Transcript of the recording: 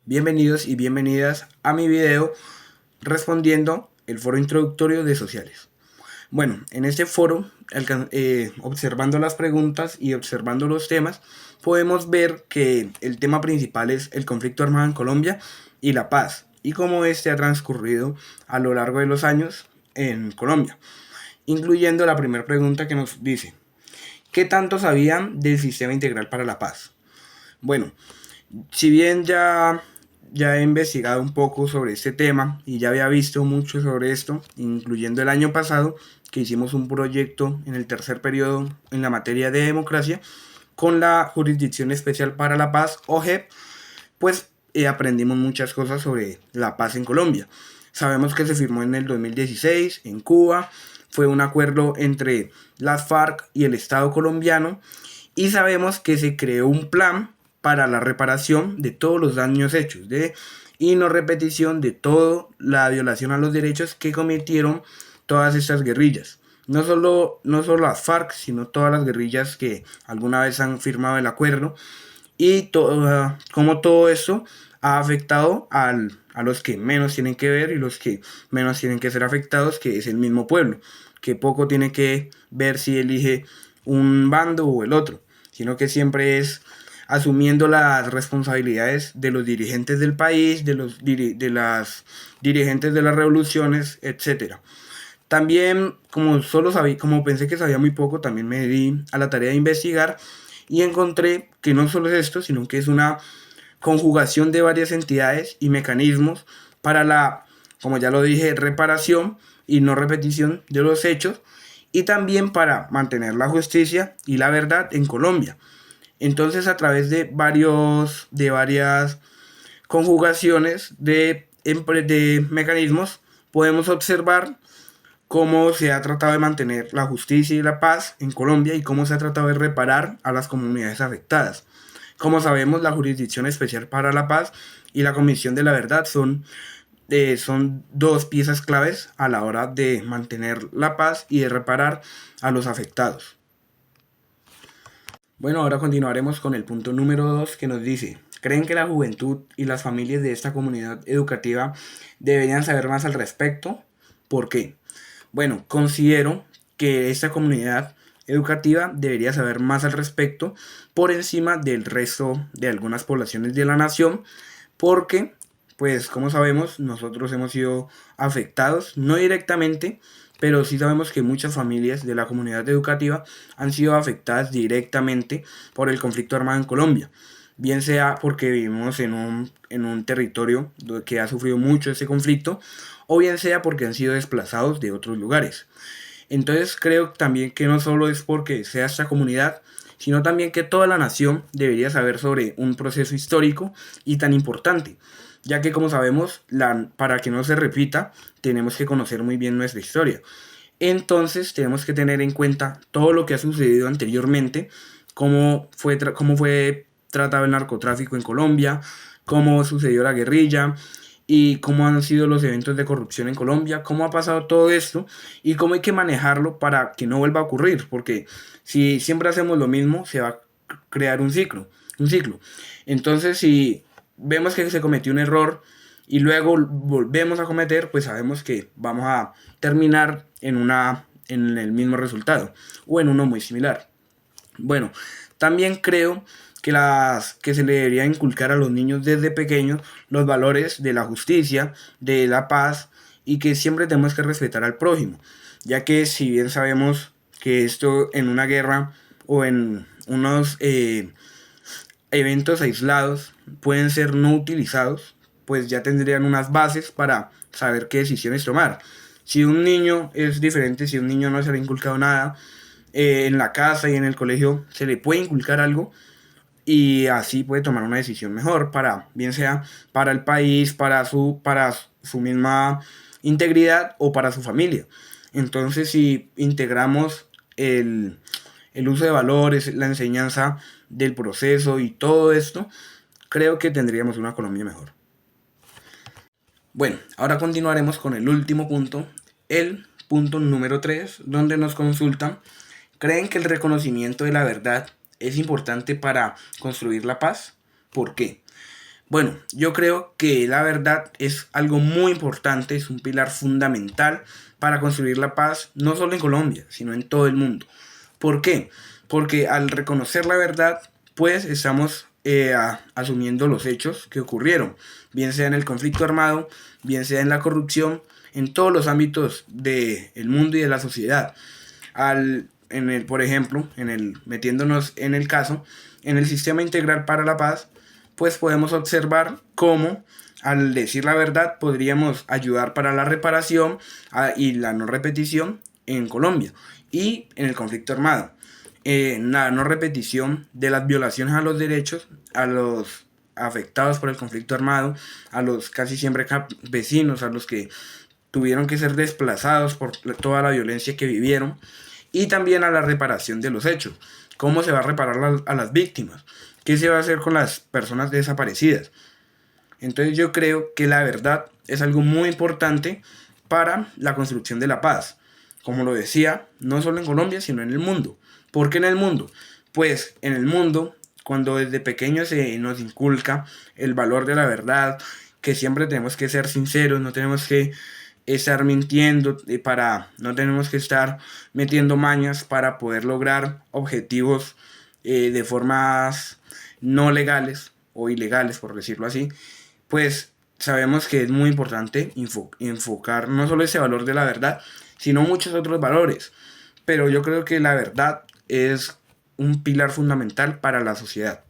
Bienvenidos y bienvenidas a mi video respondiendo el foro introductorio de sociales. Bueno, en este foro, observando las preguntas y observando los temas, podemos ver que el tema principal es el conflicto armado en Colombia y la paz, y cómo este ha transcurrido a lo largo de los años en Colombia, incluyendo la primera pregunta que nos dice: ¿qué tanto sabían del Sistema Integral para la Paz? Bueno, si bien ya he investigado un poco sobre este tema y ya había visto mucho sobre esto, incluyendo el año pasado que hicimos un proyecto en el tercer periodo en la materia de democracia con la Jurisdicción Especial para la Paz o JEP, pues aprendimos muchas cosas sobre la paz en Colombia. Sabemos que se firmó en el 2016 en Cuba, fue un acuerdo entre las FARC y el Estado colombiano, y sabemos que se creó un plan para la reparación de todos los daños hechos y no repetición de toda la violación a los derechos que cometieron todas estas guerrillas. No solo las FARC, sino todas las guerrillas que alguna vez han firmado el acuerdo, y como todo esto ha afectado a los que menos tienen que ver y los que menos tienen que ser afectados, que es el mismo pueblo, que poco tiene que ver si elige un bando o el otro, sino que siempre es asumiendo las responsabilidades de los dirigentes del país, de las dirigentes de las revoluciones, etcétera. También, como pensé que sabía muy poco, también me di a la tarea de investigar y encontré que no solo es esto, sino que es una conjugación de varias entidades y mecanismos para la, como ya lo dije, reparación y no repetición de los hechos, y también para mantener la justicia y la verdad en Colombia. Entonces, a través de varias conjugaciones de mecanismos, podemos observar cómo se ha tratado de mantener la justicia y la paz en Colombia y cómo se ha tratado de reparar a las comunidades afectadas. Como sabemos, la Jurisdicción Especial para la Paz y la Comisión de la Verdad son dos piezas claves a la hora de mantener la paz y de reparar a los afectados. Bueno, ahora continuaremos con el punto número 2, que nos dice: ¿creen que la juventud y las familias de esta comunidad educativa deberían saber más al respecto? ¿Por qué? Bueno, considero que esta comunidad educativa debería saber más al respecto por encima del resto de algunas poblaciones de la nación, porque, pues como sabemos, nosotros hemos sido afectados, no directamente, pero sí sabemos que muchas familias de la comunidad educativa han sido afectadas directamente por el conflicto armado en Colombia, bien sea porque vivimos en un territorio que ha sufrido mucho ese conflicto, o bien sea porque han sido desplazados de otros lugares. Entonces creo también que no solo es porque sea esta comunidad, sino también que toda la nación debería saber sobre un proceso histórico y tan importante, ya que, como sabemos, para que no se repita, tenemos que conocer muy bien nuestra historia. Entonces tenemos que tener en cuenta todo lo que ha sucedido anteriormente, cómo fue tratado el narcotráfico en Colombia, cómo sucedió la guerrilla y cómo han sido los eventos de corrupción en Colombia, cómo ha pasado todo esto y cómo hay que manejarlo para que no vuelva a ocurrir, porque si siempre hacemos lo mismo, se va a crear un ciclo. Entonces, si vemos que se cometió un error y luego volvemos a cometer, pues sabemos que vamos a terminar en el mismo resultado o en uno muy similar. Bueno, también creo que se le debería inculcar a los niños desde pequeños los valores de la justicia, de la paz, y que siempre tenemos que respetar al prójimo, ya que si bien sabemos que esto en una guerra o en unos eventos aislados pueden ser no utilizados, pues ya tendrían unas bases para saber qué decisiones tomar. Si un niño es diferente, si a un niño no se le ha inculcado nada, en la casa y en el colegio se le puede inculcar algo, y así puede tomar una decisión mejor, bien sea para el país, para su misma integridad o para su familia. Entonces, si integramos el uso de valores, la enseñanza del proceso y todo esto, creo que tendríamos una Colombia mejor. Bueno, ahora continuaremos con el último punto, el punto número 3, donde nos consultan: ¿creen que el reconocimiento de la verdad es importante para construir la paz? ¿Por qué? Bueno, yo creo que la verdad es algo muy importante, es un pilar fundamental para construir la paz, no solo en Colombia, sino en todo el mundo. ¿Por qué? Porque al reconocer la verdad, pues estamos asumiendo los hechos que ocurrieron, bien sea en el conflicto armado, bien sea en la corrupción, en todos los ámbitos del mundo y de la sociedad. Por ejemplo, metiéndonos en el caso, en el sistema integral para la paz, pues podemos observar cómo al decir la verdad podríamos ayudar para la reparación y la no repetición en Colombia y en el conflicto armado. La no repetición de las violaciones a los derechos a los afectados por el conflicto armado, a los casi siempre campesinos, a los que tuvieron que ser desplazados por toda la violencia que vivieron, y también a la reparación de los hechos. ¿Cómo se va a reparar a las víctimas? ¿Qué se va a hacer con las personas desaparecidas? Entonces yo creo que la verdad es algo muy importante para la construcción de la paz. Como lo decía, no solo en Colombia, sino en el mundo. ¿Por qué en el mundo? Pues en el mundo, cuando desde pequeños se nos inculca el valor de la verdad, que siempre tenemos que ser sinceros, no tenemos que estar mintiendo, no tenemos que estar metiendo mañas para poder lograr objetivos de formas no legales o ilegales, por decirlo así, pues sabemos que es muy importante enfocar no solo ese valor de la verdad, sino muchos otros valores. Pero yo creo que la verdad es un pilar fundamental para la sociedad.